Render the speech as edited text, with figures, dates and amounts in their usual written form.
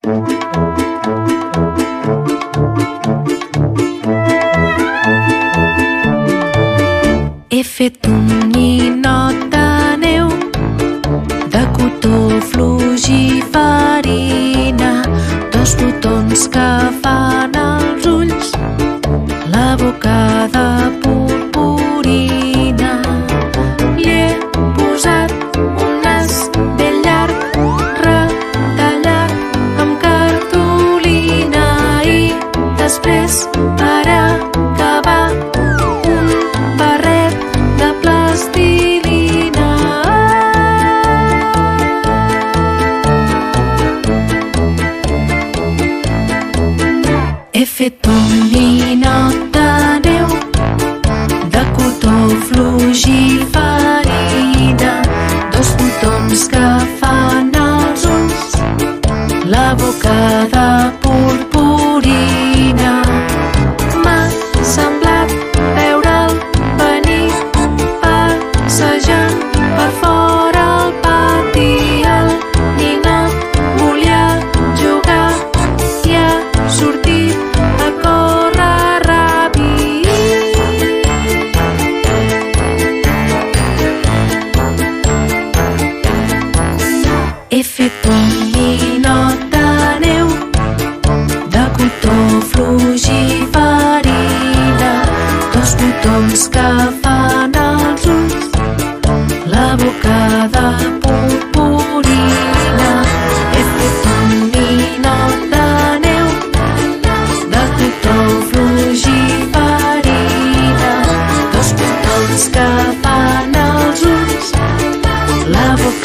He fet un ninot de neu, de cotó fluix i farina, 2 botons que fan els ulls, la boca de purpurina. Li he posat un nas ben llarg, retallat amb cartolina, i després, per acabar, un barret de plastilina. He fet un ninot de neu, de cotó fluix i farina, 2 botons que fan els ulls, la boca de purpurina. M'ha semblat veure'l venir passejant per fora al pati. El ninot volia jugar i ha sortit a córrer ràpid. He fet un ninot de neu, de cotó fluix i farina, 2 botons que fan els ulls, la boca de purpurina. He fet un ninot de neu, de cotó fluix i farina, 2 botons que fan els ulls, la boca